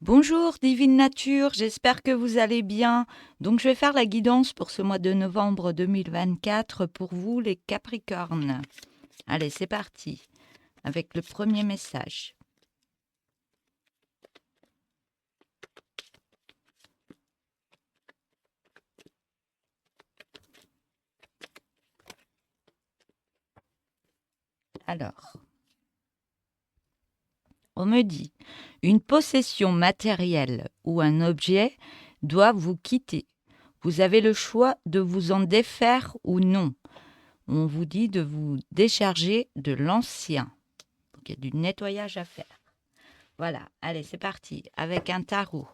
Bonjour Divine Nature, j'espère que vous allez bien. Donc je vais faire la guidance pour ce mois de novembre 2024 pour vous les Capricornes. Allez, c'est parti avec le premier message. Alors, on me dit, une possession matérielle ou un objet doit vous quitter. Vous avez le choix de vous en défaire ou non. On vous dit de vous décharger de l'ancien. Donc il y a du nettoyage à faire. Voilà, allez, c'est parti avec un tarot.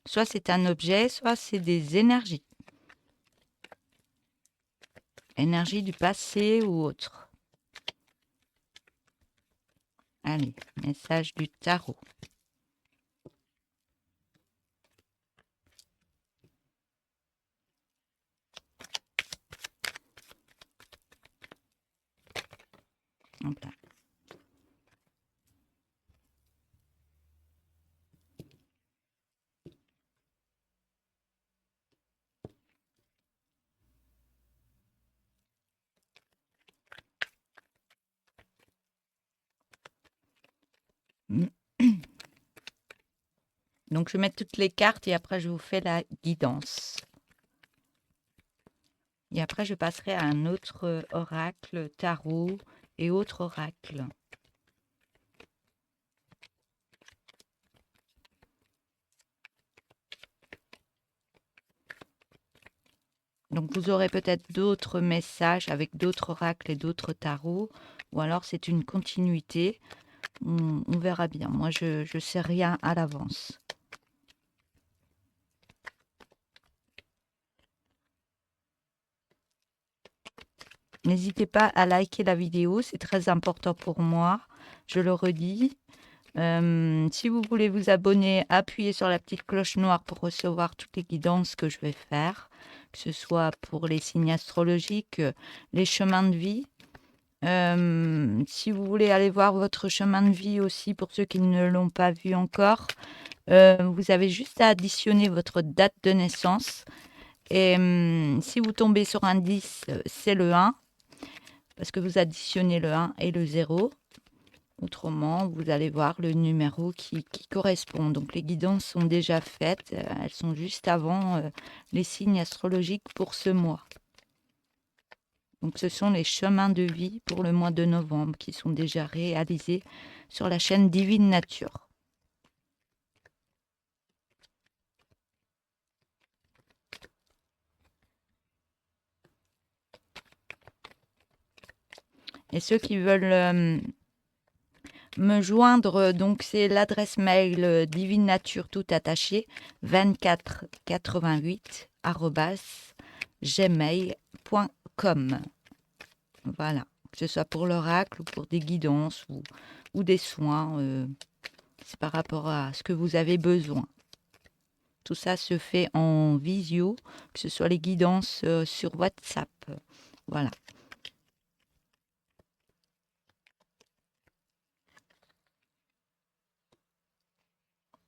Soit c'est un objet, soit c'est des énergies. Énergie du passé ou autre. Allez, message du tarot. Hop là. Donc je mets toutes les cartes et après je vous fais la guidance. Et après je passerai à un autre oracle, tarot et autre oracle. Donc vous aurez peut-être d'autres messages avec d'autres oracles et d'autres tarots, ou alors c'est une continuité. On verra bien. Moi je ne sais rien à l'avance. N'hésitez pas à liker la vidéo, c'est très important pour moi. Je le redis. Si vous voulez vous abonner, appuyez sur la petite cloche noire pour recevoir toutes les guidances que je vais faire, que ce soit pour les signes astrologiques, les chemins de vie. Si vous voulez aller voir votre chemin de vie aussi, pour ceux qui ne l'ont pas vu encore, vous avez juste à additionner votre date de naissance. Et si vous tombez sur un 10, c'est le 1, parce que vous additionnez le 1 et le 0. Autrement, vous allez voir le numéro qui correspond. Donc les guidances sont déjà faites, elles sont juste avant les signes astrologiques pour ce mois. Donc ce sont les chemins de vie pour le mois de novembre qui sont déjà réalisés sur la chaîne Divine Nature. Et ceux qui veulent me joindre, donc c'est l'adresse mail divine nature tout attaché 2488 @gmail.com. Voilà, que ce soit pour l'oracle ou pour des guidances ou des soins, c'est par rapport à ce que vous avez besoin. Tout ça se fait en visio, que ce soit les guidances sur WhatsApp. Voilà.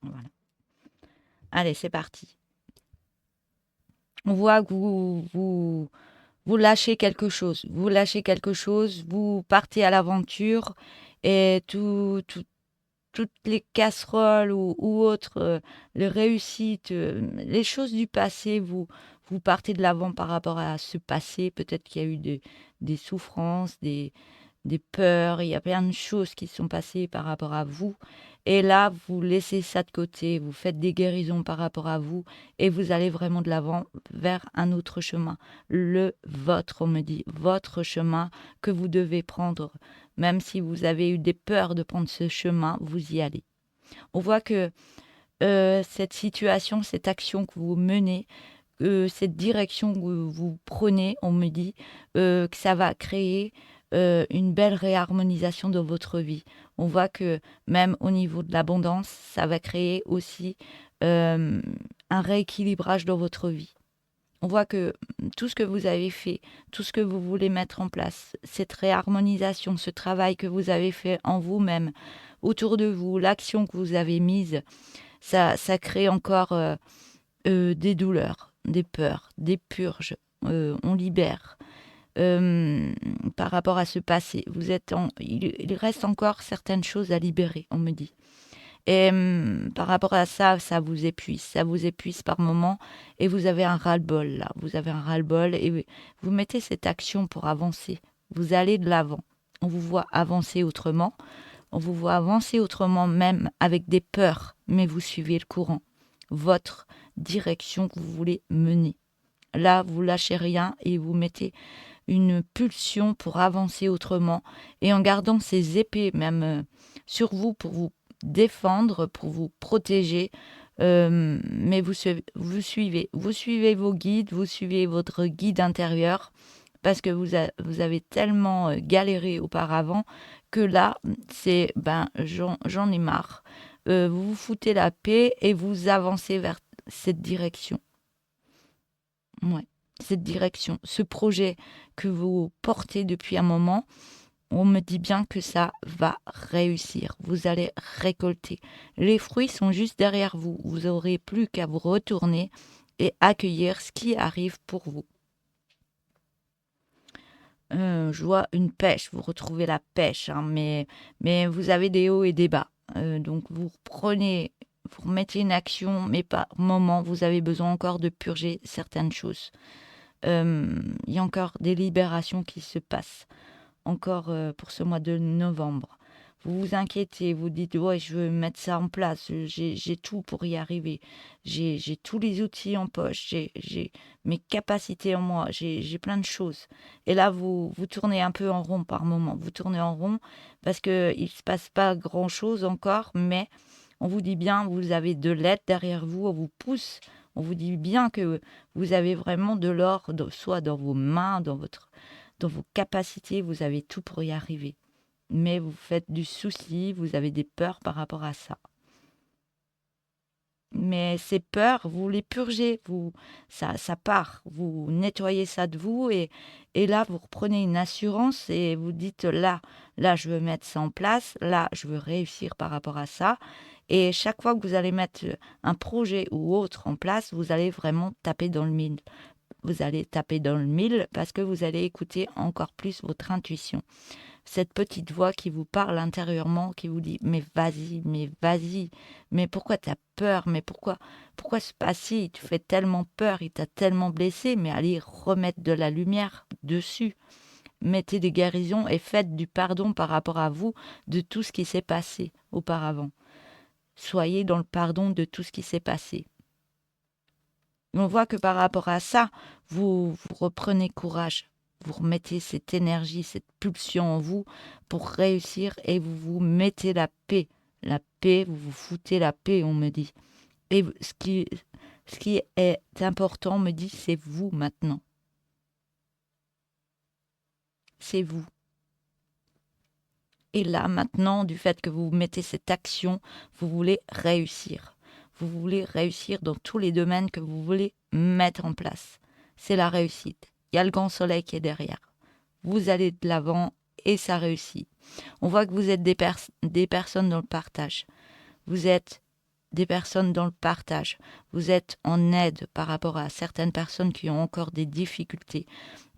Voilà. Allez, c'est parti. On voit que vous lâchez quelque chose. Vous lâchez quelque chose, vous partez à l'aventure et toutes les casseroles ou autres, les réussites, les choses du passé, vous partez de l'avant par rapport à ce passé. Peut-être qu'il y a eu des souffrances, des peurs, il y a plein de choses qui sont passées par rapport à vous. Et là, vous laissez ça de côté, vous faites des guérisons par rapport à vous et vous allez vraiment de l'avant vers un autre chemin. Le vôtre, on me dit, votre chemin que vous devez prendre. Même si vous avez eu des peurs de prendre ce chemin, vous y allez. On voit que cette situation, cette action que vous menez, cette direction que vous prenez, on me dit que ça va créer une belle réharmonisation de votre vie. On voit que même au niveau de l'abondance, ça va créer aussi un rééquilibrage dans votre vie. On voit que tout ce que vous avez fait, tout ce que vous voulez mettre en place, cette réharmonisation, ce travail que vous avez fait en vous-même, autour de vous, l'action que vous avez mise, ça crée encore des douleurs, des peurs, des purges. On libère. Par rapport à ce passé, il reste encore certaines choses à libérer, on me dit. Et par rapport à ça, ça vous épuise par moment, et vous avez un ras-le-bol là, vous avez un ras-le-bol, et vous mettez cette action pour avancer, vous allez de l'avant, on vous voit avancer autrement, on vous voit avancer autrement même avec des peurs, mais vous suivez le courant, votre direction que vous voulez mener. Là, vous lâchez rien et vous mettez une pulsion pour avancer autrement, et en gardant ces épées même sur vous pour vous défendre, pour vous protéger. Mais vous suivez vos guides, vous suivez votre guide intérieur, parce que vous avez tellement galéré auparavant que là, c'est j'en ai marre. Vous vous foutez la paix et vous avancez vers cette direction. Ouais, cette direction, ce projet que vous portez depuis un moment, on me dit bien que ça va réussir. Vous allez récolter. Les fruits sont juste derrière vous. Vous n'aurez plus qu'à vous retourner et accueillir ce qui arrive pour vous. Je vois une pêche, vous retrouvez la pêche, hein, mais vous avez des hauts et des bas. Donc vous remettez une action, mais par moment, vous avez besoin encore de purger certaines choses. Il y a encore des libérations qui se passent, encore pour ce mois de novembre. Vous vous inquiétez, vous dites, ouais, je veux mettre ça en place, j'ai tout pour y arriver, j'ai tous les outils en poche, j'ai mes capacités en moi, j'ai plein de choses. Et là, vous tournez un peu en rond par moment, vous tournez en rond parce qu'il ne se passe pas grand-chose encore, mais on vous dit bien, vous avez de l'aide derrière vous, on vous pousse, on vous dit bien que vous avez vraiment de l'or, soit dans vos mains, dans vos capacités, vous avez tout pour y arriver. Mais vous faites du souci, vous avez des peurs par rapport à ça. Mais ces peurs, vous les purgez, ça part, vous nettoyez ça de vous, et là, vous reprenez une assurance et vous dites, là, je veux mettre ça en place, là, je veux réussir par rapport à ça. Et chaque fois que vous allez mettre un projet ou autre en place, vous allez vraiment taper dans le mille. Vous allez taper dans le mille parce que vous allez écouter encore plus votre intuition. Cette petite voix qui vous parle intérieurement, qui vous dit mais vas-y, mais pourquoi tu as peur, mais pourquoi ce passé, il te fait tellement peur, il t'a tellement blessé, mais allez remettre de la lumière dessus. Mettez des guérisons et faites du pardon par rapport à vous de tout ce qui s'est passé auparavant. Soyez dans le pardon de tout ce qui s'est passé. On voit que par rapport à ça, vous reprenez courage. Vous remettez cette énergie, cette pulsion en vous pour réussir, et vous vous mettez la paix. La paix, vous vous foutez la paix, on me dit. Et ce qui est important, on me dit, c'est vous maintenant. C'est vous. Et là, maintenant, du fait que vous mettez cette action, vous voulez réussir. Vous voulez réussir dans tous les domaines que vous voulez mettre en place. C'est la réussite. Il y a le grand soleil qui est derrière. Vous allez de l'avant et ça réussit. On voit que vous êtes des personnes dans le partage. Vous êtes des personnes dans le partage. Vous êtes en aide par rapport à certaines personnes qui ont encore des difficultés.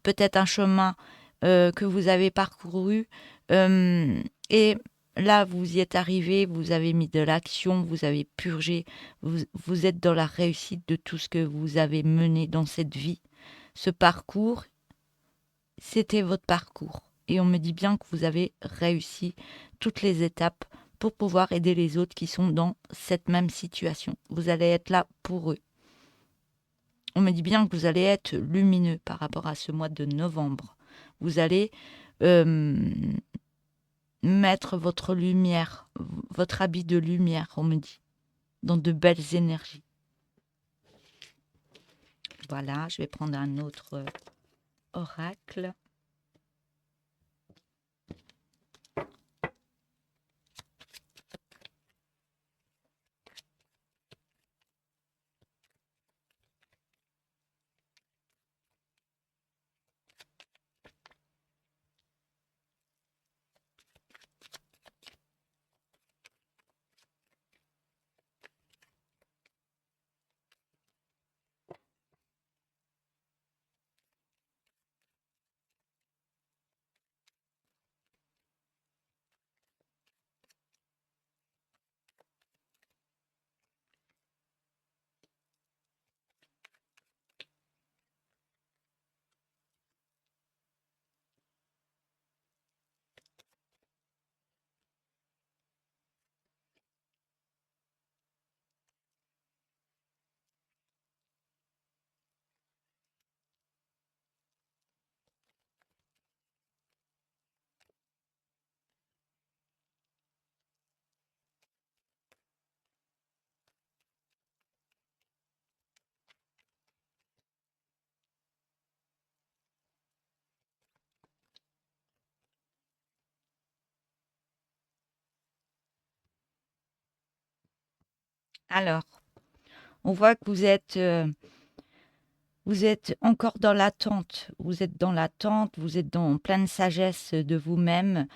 Peut-être un chemin que vous avez parcouru, et là, vous y êtes arrivé, vous avez mis de l'action, vous avez purgé, vous êtes dans la réussite de tout ce que vous avez mené dans cette vie. Ce parcours, c'était votre parcours. Et on me dit bien que vous avez réussi toutes les étapes pour pouvoir aider les autres qui sont dans cette même situation. Vous allez être là pour eux. On me dit bien que vous allez être lumineux par rapport à ce mois de novembre. Vous allez mettre votre lumière, votre habit de lumière, on me dit, dans de belles énergies. Voilà, je vais prendre un autre oracle. Alors, on voit que vous êtes encore dans l'attente. Vous êtes dans l'attente, vous êtes dans pleine sagesse de vous-même.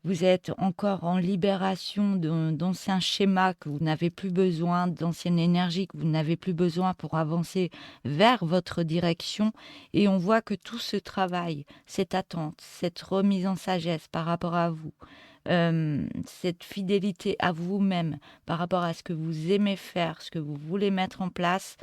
Vous êtes encore en libération d'anciens schémas que vous n'avez plus besoin, d'ancienne énergie que vous n'avez plus besoin pour avancer vers votre direction. Et on voit que tout ce travail, cette attente, cette remise en sagesse par rapport à vous, cette fidélité à vous-même par rapport à ce que vous aimez faire, ce que vous voulez mettre en place,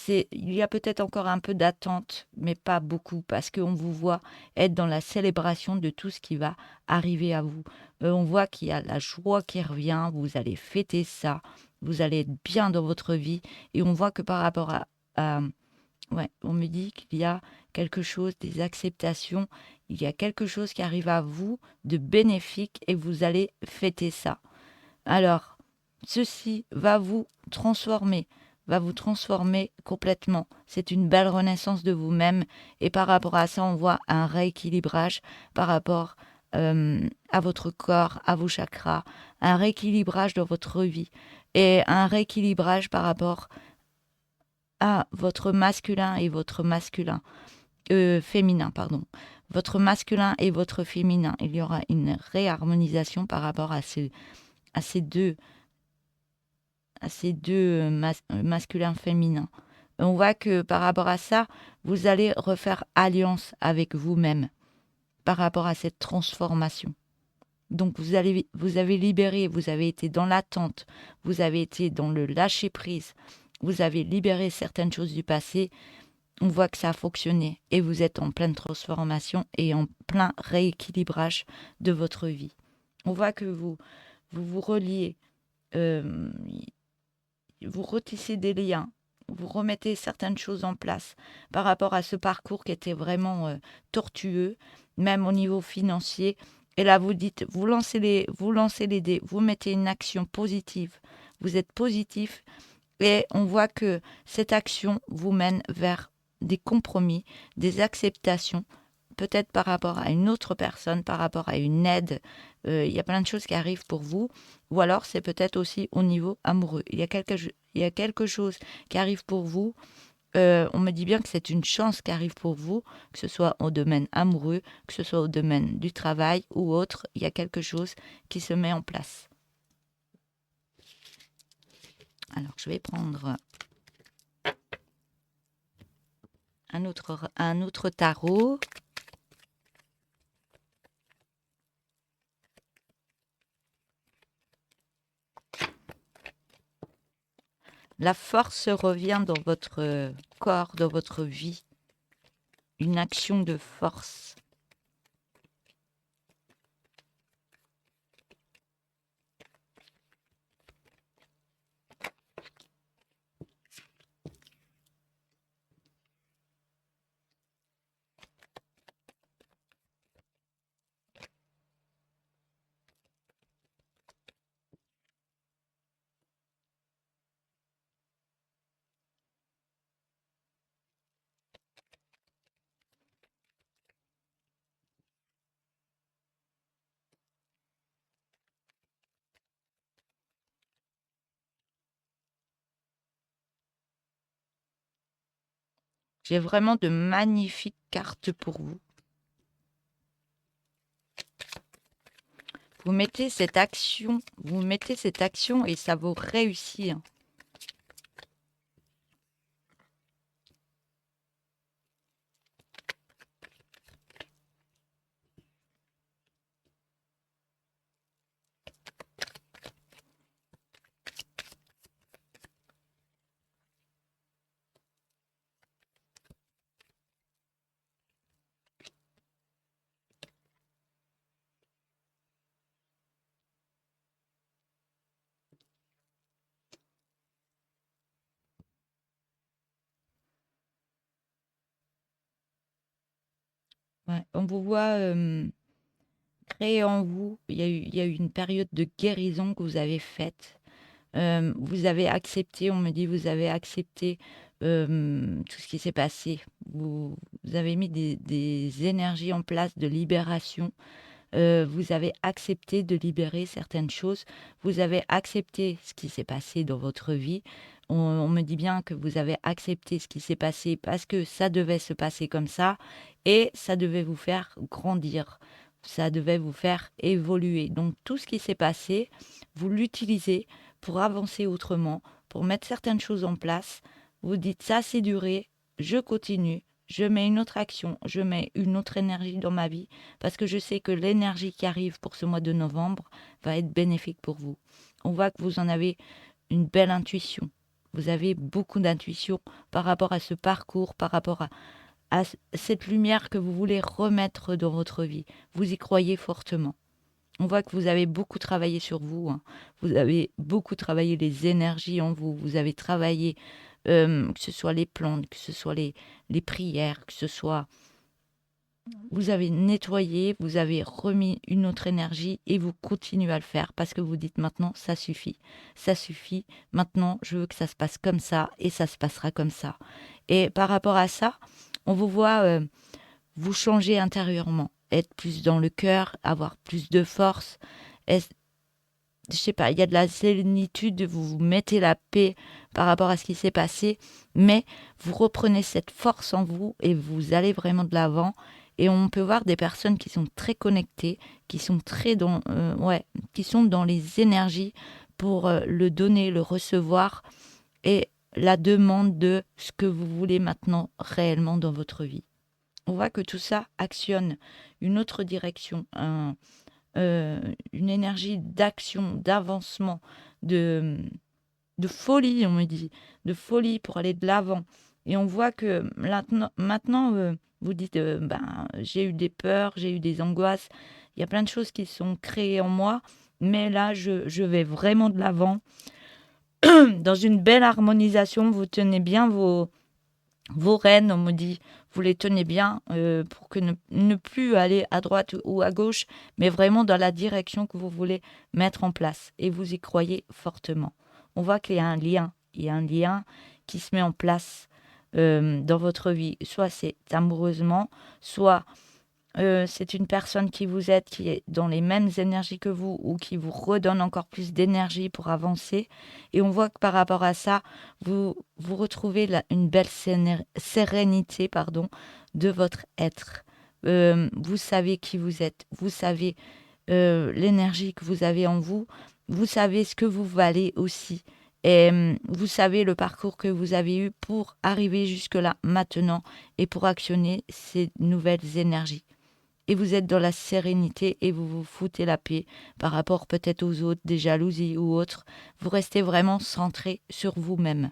il y a peut-être encore un peu d'attente, mais pas beaucoup, parce qu'on vous voit être dans la célébration de tout ce qui va arriver à vous. On voit qu'il y a la joie qui revient, vous allez fêter ça, vous allez être bien dans votre vie, et on voit que par rapport ouais, on me dit qu'il y a quelque chose, des acceptations, il y a quelque chose qui arrive à vous de bénéfique, et vous allez fêter ça. Alors, ceci va vous transformer complètement. C'est une belle renaissance de vous-même. Et par rapport à ça, on voit un rééquilibrage par rapport à votre corps, à vos chakras, un rééquilibrage dans votre vie et un rééquilibrage par rapport à votre masculin et votre féminin, pardon. Votre masculin et votre féminin. Il y aura une réharmonisation par rapport à ces deux masculins féminins. On voit que par rapport à ça, vous allez refaire alliance avec vous-même par rapport à cette transformation. Donc vous avez libéré, vous avez été dans l'attente, vous avez été dans le lâcher-prise, vous avez libéré certaines choses du passé. On voit que ça a fonctionné et vous êtes en pleine transformation et en plein rééquilibrage de votre vie. On voit que vous reliez, euh, vous retissez des liens, vous remettez certaines choses en place par rapport à ce parcours qui était vraiment tortueux, même au niveau financier. Et là, vous dites, vous lancez les dés, vous mettez une action positive, vous êtes positif et on voit que cette action vous mène vers des compromis, des acceptations, peut-être par rapport à une autre personne, par rapport à une aide. Il y a plein de choses qui arrivent pour vous. Ou alors, c'est peut-être aussi au niveau amoureux. Il y a quelque chose qui arrive pour vous. On me dit bien que c'est une chance qui arrive pour vous, que ce soit au domaine amoureux, que ce soit au domaine du travail ou autre. Il y a quelque chose qui se met en place. Alors, je vais prendre un autre tarot. La force revient dans votre corps, dans votre vie. Une action de force. J'ai vraiment de magnifiques cartes pour vous. Vous mettez cette action et ça va réussir. Ouais, on vous voit créer en vous. Il y a eu une période de guérison que vous avez faite. Vous avez accepté, on me dit, vous avez accepté tout ce qui s'est passé. Vous avez mis des énergies en place de libération. vous avez accepté de libérer certaines choses, vous avez accepté ce qui s'est passé dans votre vie. On me dit bien que vous avez accepté ce qui s'est passé parce que ça devait se passer comme ça et ça devait vous faire grandir, ça devait vous faire évoluer. Donc tout ce qui s'est passé, vous l'utilisez pour avancer autrement, pour mettre certaines choses en place. Vous dites ça c'est duré, je continue, je mets une autre action, je mets une autre énergie dans ma vie parce que je sais que l'énergie qui arrive pour ce mois de novembre va être bénéfique pour vous. On voit que vous en avez une belle intuition. Vous avez beaucoup d'intuition par rapport à ce parcours, par rapport à cette lumière que vous voulez remettre dans votre vie. Vous y croyez fortement. On voit que vous avez beaucoup travaillé sur vous. Hein. Vous avez beaucoup travaillé les énergies en vous. Vous avez travaillé, que ce soit les plantes, que ce soit les prières, que ce soit... Vous avez nettoyé, vous avez remis une autre énergie et vous continuez à le faire parce que vous dites maintenant, ça suffit. Ça suffit. Maintenant, je veux que ça se passe comme ça et ça se passera comme ça. Et par rapport à ça, on vous voit vous changer intérieurement, être plus dans le cœur, avoir plus de force. Je sais pas, il y a de la sérénitude, vous vous mettez la paix par rapport à ce qui s'est passé, mais vous reprenez cette force en vous et vous allez vraiment de l'avant. Et on peut voir des personnes qui sont très connectées, qui sont très qui sont dans les énergies pour le donner, le recevoir et la demande de ce que vous voulez maintenant réellement dans votre vie. On voit que tout ça actionne une autre direction, une énergie d'action, d'avancement, de, de folie, on me dit, de folie pour aller de l'avant. Et on voit que maintenant vous dites, j'ai eu des peurs, j'ai eu des angoisses, il y a plein de choses qui sont créées en moi, mais là, je vais vraiment de l'avant. Dans une belle harmonisation, vous tenez bien vos rênes, on me dit, vous les tenez bien pour que ne plus aller à droite ou à gauche, mais vraiment dans la direction que vous voulez mettre en place. Et vous y croyez fortement. On voit qu'il y a un lien. Il y a un lien qui se met en place dans votre vie. Soit c'est amoureusement, soit c'est une personne qui vous aide, qui est dans les mêmes énergies que vous ou qui vous redonne encore plus d'énergie pour avancer. Et on voit que par rapport à ça, vous retrouvez une belle sérénité de votre être. Vous savez qui vous êtes, vous savez l'énergie que vous avez en vous, vous savez ce que vous valez aussi. Et vous savez le parcours que vous avez eu pour arriver jusque-là maintenant et pour actionner ces nouvelles énergies. Et vous êtes dans la sérénité et vous vous foutez la paix par rapport peut-être aux autres, des jalousies ou autres. Vous restez vraiment centré sur vous-même.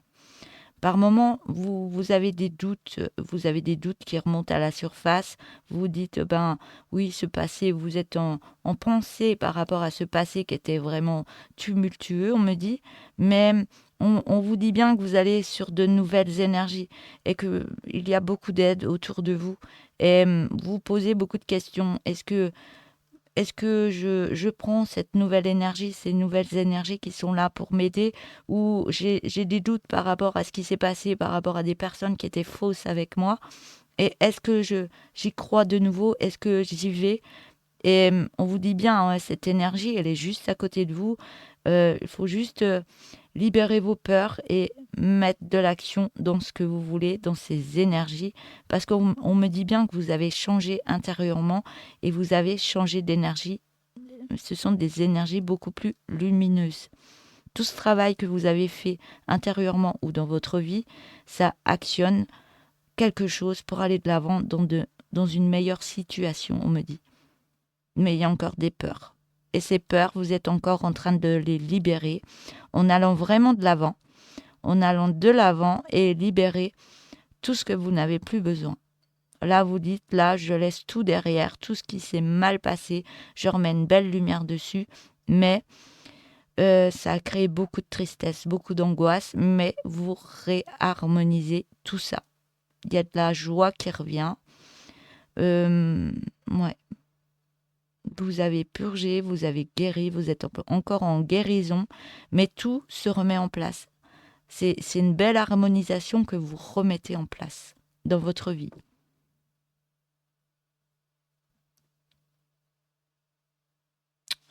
Par moments, vous avez des doutes, qui remontent à la surface. Vous vous dites, oui, ce passé, vous êtes en pensée par rapport à ce passé qui était vraiment tumultueux, on me dit. Mais on vous dit bien que vous allez sur de nouvelles énergies et qu'il y a beaucoup d'aide autour de vous. Et vous posez beaucoup de questions. Est-ce que je prends cette nouvelle énergie, ces nouvelles énergies qui sont là pour m'aider, ou j'ai des doutes par rapport à ce qui s'est passé, par rapport à des personnes qui étaient fausses avec moi, et est-ce que j'y crois de nouveau, est-ce que j'y vais? Et on vous dit bien, hein, cette énergie, elle est juste à côté de vous. Il faut juste libérer vos peurs et mettre de l'action dans ce que vous voulez, dans ces énergies. Parce qu'on me dit bien que vous avez changé intérieurement et vous avez changé d'énergie. Ce sont des énergies beaucoup plus lumineuses. Tout ce travail que vous avez fait intérieurement ou dans votre vie, ça actionne quelque chose pour aller de l'avant dans une meilleure situation, on me dit. Mais il y a encore des peurs. Et ces peurs, vous êtes encore en train de les libérer en allant vraiment de l'avant, et libérer tout ce que vous n'avez plus besoin. Là, vous dites, là, je laisse tout derrière, tout ce qui s'est mal passé, je remets une belle lumière dessus, mais ça a créé beaucoup de tristesse, beaucoup d'angoisse, mais vous réharmonisez tout ça. Il y a de la joie qui revient. Ouais. Vous avez purgé, vous avez guéri, vous êtes encore en guérison, mais tout se remet en place. C'est une belle harmonisation que vous remettez en place dans votre vie.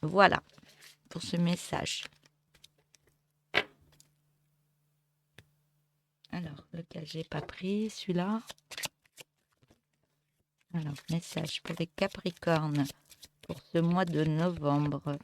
Voilà pour ce message. Alors, lequel j'ai pas pris, celui-là. Alors, message pour les Capricornes pour ce mois de novembre.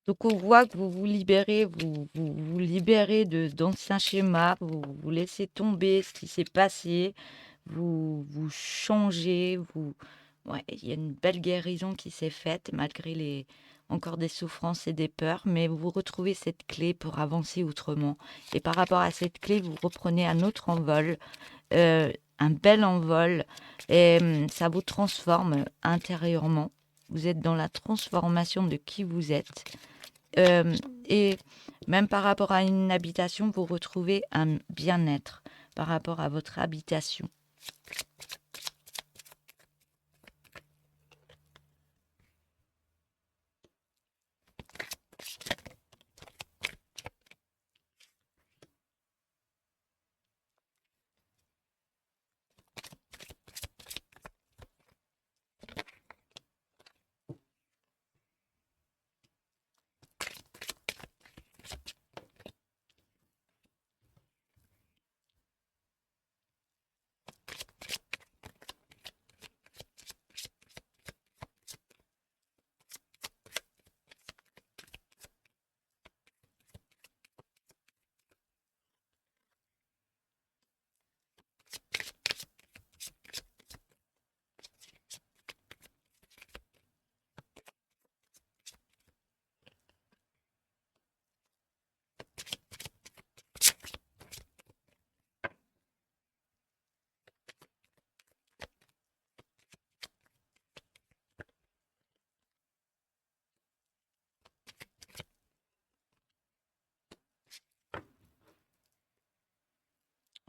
Donc, on voit que vous vous libérez, vous libérez d'anciens schémas, vous laissez tomber ce qui s'est passé, vous changez, ouais, il y a une belle guérison qui s'est faite malgré encore des souffrances et des peurs, mais vous retrouvez cette clé pour avancer autrement. Et par rapport à cette clé, vous reprenez un autre envol, un bel envol, et ça vous transforme intérieurement. Vous êtes dans la transformation de qui vous êtes. Et même par rapport à une habitation, vous retrouvez un bien-être par rapport à votre habitation.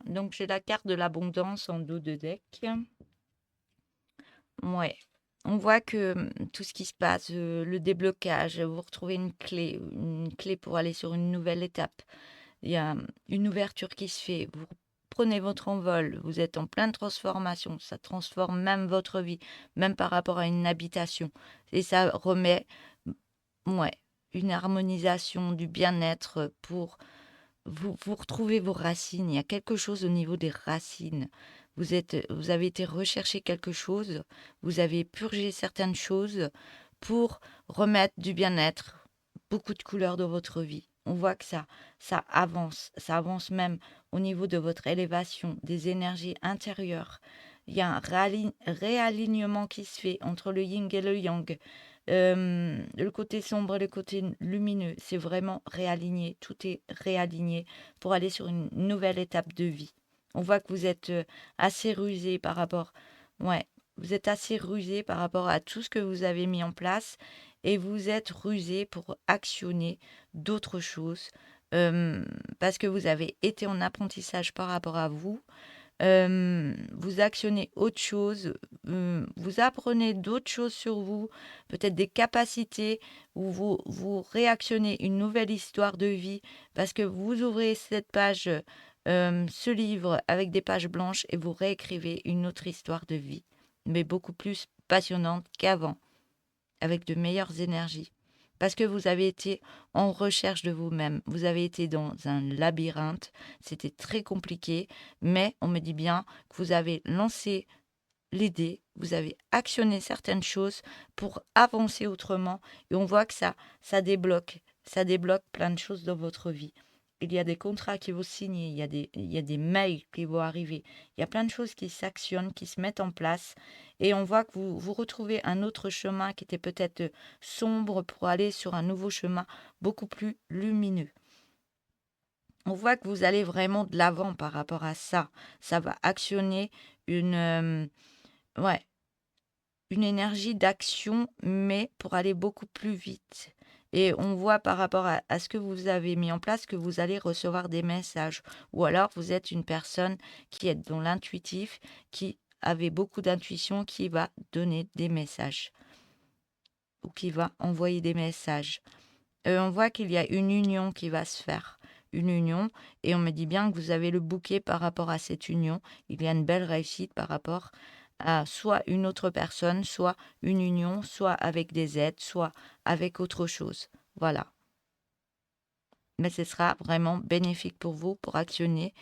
Donc, j'ai la carte de l'abondance en dos de deck. Ouais. On voit que tout ce qui se passe, le déblocage, vous retrouvez une clé pour aller sur une nouvelle étape. Il y a une ouverture qui se fait. Vous prenez votre envol, vous êtes en pleine transformation. Ça transforme même votre vie, même par rapport à une habitation. Et ça remet, ouais, une harmonisation du bien-être pour vous retrouvez vos racines. Il y a quelque chose au niveau des racines. Vous avez été rechercher quelque chose, vous avez purgé certaines choses pour remettre du bien-être, beaucoup de couleurs dans votre vie. On voit que ça avance même au niveau de votre élévation, des énergies intérieures. Il y a un réalignement qui se fait entre le yin et le yang. Le côté sombre et le côté lumineux, c'est vraiment réaligné. Tout est réaligné pour aller sur une nouvelle étape de vie. On voit que vous êtes assez rusé par rapport, ouais, vous êtes assez rusé par rapport à tout ce que vous avez mis en place et vous êtes rusé pour actionner d'autres choses parce que vous avez été en apprentissage par rapport à vous. Vous actionnez autre chose, vous apprenez d'autres choses sur vous, peut-être des capacités, ou vous réactionnez une nouvelle histoire de vie parce que vous ouvrez cette page, ce livre avec des pages blanches et vous réécrivez une autre histoire de vie, mais beaucoup plus passionnante qu'avant, avec de meilleures énergies. Parce que vous avez été en recherche de vous-même. Vous avez été dans un labyrinthe. C'était très compliqué. Mais on me dit bien que vous avez lancé l'idée. vous avez actionné certaines choses pour avancer autrement et on voit que ça débloque. Ça débloque plein de choses dans votre vie. Il y a des contrats qui vont signer, il y a des mails qui vont arriver. Il y a plein de choses qui s'actionnent, qui se mettent en place. Et on voit que vous retrouvez un autre chemin qui était peut-être sombre pour aller sur un nouveau chemin beaucoup plus lumineux. On voit que vous allez vraiment de l'avant par rapport à ça. Ça va actionner ouais, une énergie d'action, mais pour aller beaucoup plus vite. Et on voit par rapport à ce que vous avez mis en place que vous allez recevoir des messages. Ou alors vous êtes une personne qui est dans l'intuitif, qui avait beaucoup d'intuition, qui va donner des messages ou qui va envoyer des messages. On voit qu'il y a une union qui va se faire. Une union. Et on me dit bien que vous avez le bouquet par rapport à cette union. Il y a une belle réussite par rapport à soit une autre personne, soit une union, soit avec des aides, soit avec autre chose. Voilà. Mais ce sera vraiment bénéfique pour vous pour actionner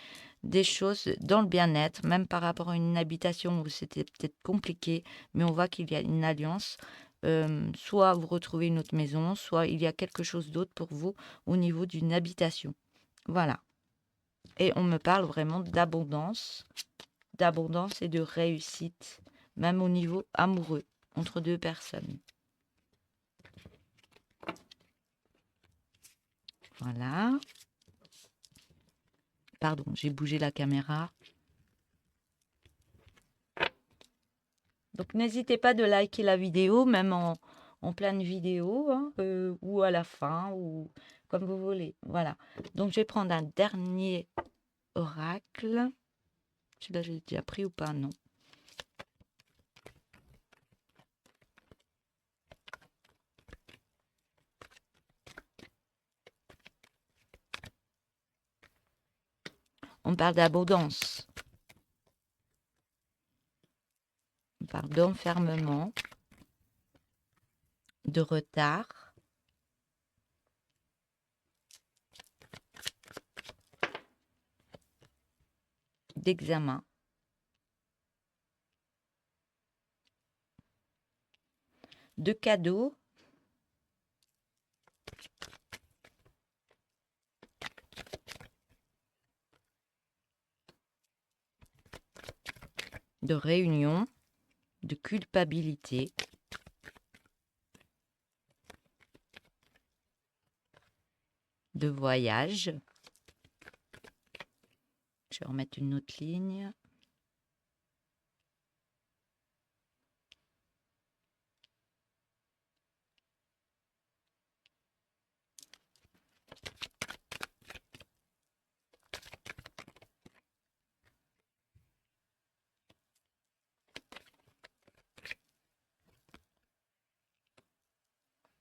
des choses dans le bien-être, même par rapport à une habitation où c'était peut-être compliqué, mais on voit qu'il y a une alliance. Soit vous retrouvez une autre maison, soit il y a quelque chose d'autre pour vous au niveau d'une habitation. Voilà. Et on me parle vraiment d'abondance et de réussite, même au niveau amoureux, entre deux personnes. Voilà. Pardon, j'ai bougé la caméra. Donc n'hésitez pas de liker la vidéo, même en pleine vidéo, hein, ou à la fin, ou comme vous voulez. Voilà. Donc je vais prendre un dernier oracle. Celui-là, j'ai déjà pris ou pas? Non. On parle d'abondance. On parle d'enfermement, de retard, d'examen, de cadeaux, de réunion, de culpabilité, de voyage. Je vais remettre une autre ligne.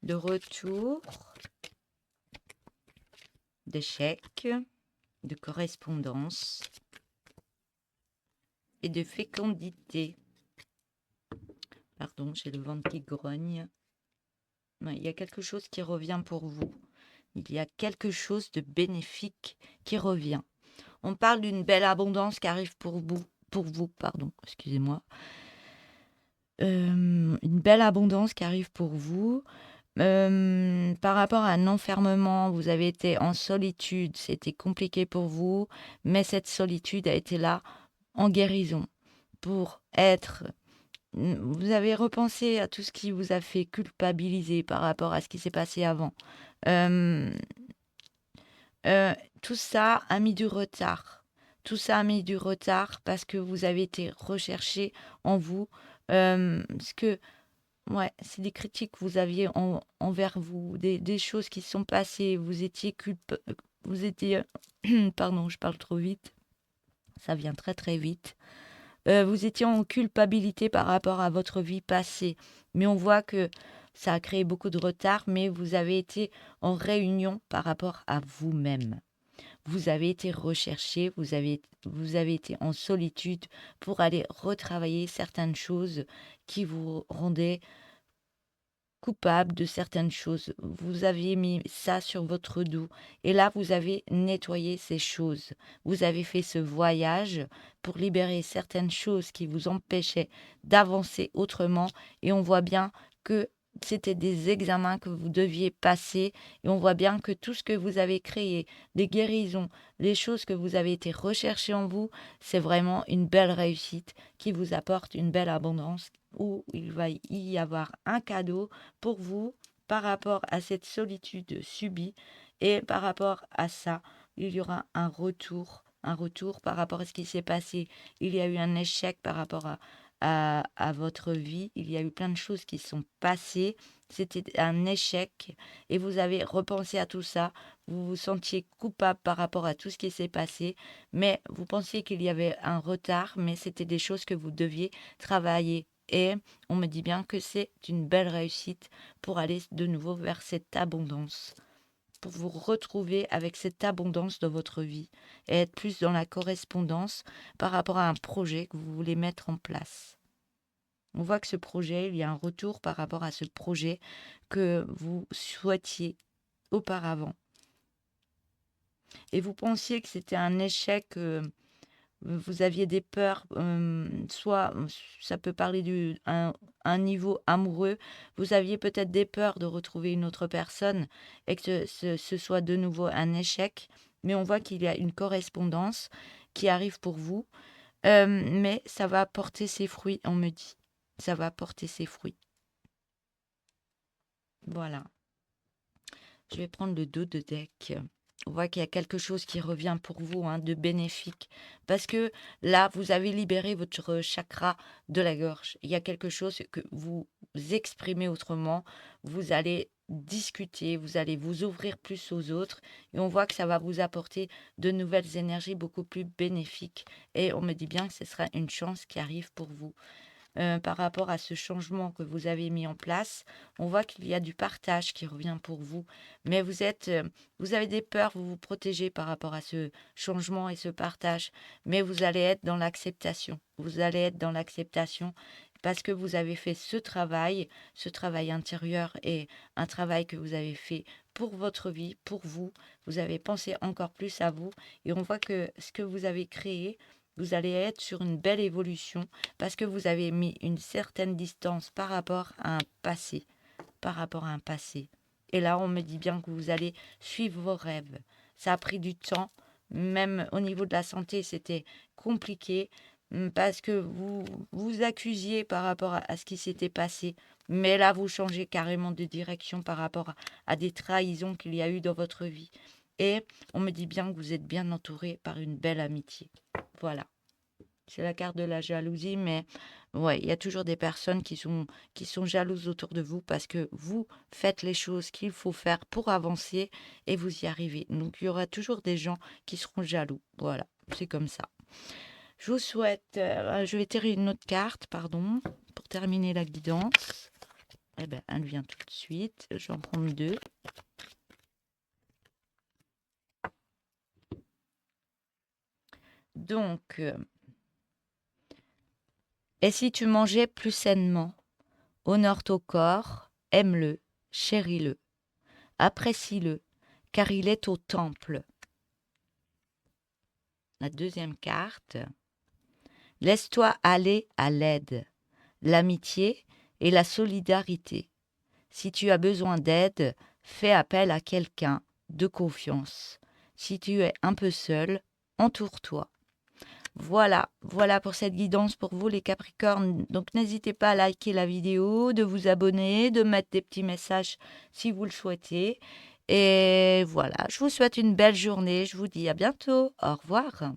De retour, d'échec, de correspondance et de fécondité. Pardon, j'ai le ventre qui grogne. Ouais, il y a quelque chose qui revient pour vous. Il y a quelque chose de bénéfique qui revient. On parle d'une belle abondance qui arrive pour vous, pardon, excusez-moi. Une belle abondance qui arrive pour vous. Par rapport à un enfermement, vous avez été en solitude, c'était compliqué pour vous, mais cette solitude a été là en guérison pour être. Vous avez repensé à tout ce qui vous a fait culpabiliser par rapport à ce qui s'est passé avant. Euh, tout ça a mis du retard. Tout ça a mis du retard parce que vous avez été recherché en vous. Ce que Ouais, c'est des critiques que vous aviez envers vous, des choses qui se sont passées. Vous étiez, pardon, je parle trop vite. Ça vient très très vite. Vous étiez en culpabilité par rapport à votre vie passée, mais on voit que ça a créé beaucoup de retard. Mais vous avez été en réunion par rapport à vous-même. Vous avez été recherché, vous avez été en solitude pour aller retravailler certaines choses qui vous rendaient coupable de certaines choses. Vous aviez mis ça sur votre dos. Et là, vous avez nettoyé ces choses. Vous avez fait ce voyage pour libérer certaines choses qui vous empêchaient d'avancer autrement. Et on voit bien que c'était des examens que vous deviez passer. Et on voit bien que tout ce que vous avez créé, les guérisons, les choses que vous avez été rechercher en vous, c'est vraiment une belle réussite qui vous apporte une belle abondance où il va y avoir un cadeau pour vous par rapport à cette solitude subie et par rapport à ça, il y aura un retour par rapport à ce qui s'est passé. Il y a eu un échec par rapport à votre vie, il y a eu plein de choses qui sont passées, c'était un échec et vous avez repensé à tout ça, vous vous sentiez coupable par rapport à tout ce qui s'est passé, mais vous pensiez qu'il y avait un retard, mais c'était des choses que vous deviez travailler. Et on me dit bien que c'est une belle réussite pour aller de nouveau vers cette abondance, pour vous retrouver avec cette abondance dans votre vie et être plus dans la correspondance par rapport à un projet que vous voulez mettre en place. On voit que ce projet, il y a un retour par rapport à ce projet que vous souhaitiez auparavant. Et vous pensiez que c'était un échec, vous aviez des peurs, soit ça peut parler d'un niveau amoureux, vous aviez peut-être des peurs de retrouver une autre personne et que ce soit de nouveau un échec, mais on voit qu'il y a une correspondance qui arrive pour vous, mais ça va porter ses fruits, on me dit. Ça va porter ses fruits. Voilà. Je vais prendre le dos de deck. On voit qu'il y a quelque chose qui revient pour vous, hein, de bénéfique. Parce que là, vous avez libéré votre chakra de la gorge. Il y a quelque chose que vous exprimez autrement. Vous allez discuter, vous allez vous ouvrir plus aux autres. Et on voit que ça va vous apporter de nouvelles énergies beaucoup plus bénéfiques. Et on me dit bien que ce sera une chance qui arrive pour vous. Par rapport à ce changement que vous avez mis en place, on voit qu'il y a du partage qui revient pour vous. Mais vous avez des peurs, vous vous protégez par rapport à ce changement et ce partage. Mais vous allez être dans l'acceptation. Vous allez être dans l'acceptation parce que vous avez fait ce travail intérieur et un travail que vous avez fait pour votre vie, pour vous. Vous avez pensé encore plus à vous et on voit que ce que vous avez créé, vous allez être sur une belle évolution parce que vous avez mis une certaine distance par rapport à un passé. Par rapport à un passé. Et là, on me dit bien que vous allez suivre vos rêves. Ça a pris du temps. Même au niveau de la santé, c'était compliqué parce que vous vous accusiez par rapport à ce qui s'était passé. Mais là, vous changez carrément de direction par rapport à des trahisons qu'il y a eu dans votre vie. Et on me dit bien que vous êtes bien entouré par une belle amitié. Voilà. C'est la carte de la jalousie, mais ouais, il y a toujours des personnes qui sont jalouses autour de vous parce que vous faites les choses qu'il faut faire pour avancer et vous y arrivez. Donc il y aura toujours des gens qui seront jaloux. Voilà, c'est comme ça. Je vous souhaite, je vais tirer une autre carte, pardon, pour terminer la guidance. Eh bien, elle vient tout de suite. Je vais en prendre deux. Donc, et si tu mangeais plus sainement, honore ton corps, aime-le, chéris-le, apprécie-le, car il est au temple. La deuxième carte. Laisse-toi aller à l'aide, l'amitié et la solidarité. Si tu as besoin d'aide, fais appel à quelqu'un de confiance. Si tu es un peu seul, entoure-toi. Voilà pour cette guidance pour vous les Capricornes. Donc n'hésitez pas à liker la vidéo, de vous abonner, de mettre des petits messages si vous le souhaitez. Et voilà, je vous souhaite une belle journée. Je vous dis à bientôt. Au revoir.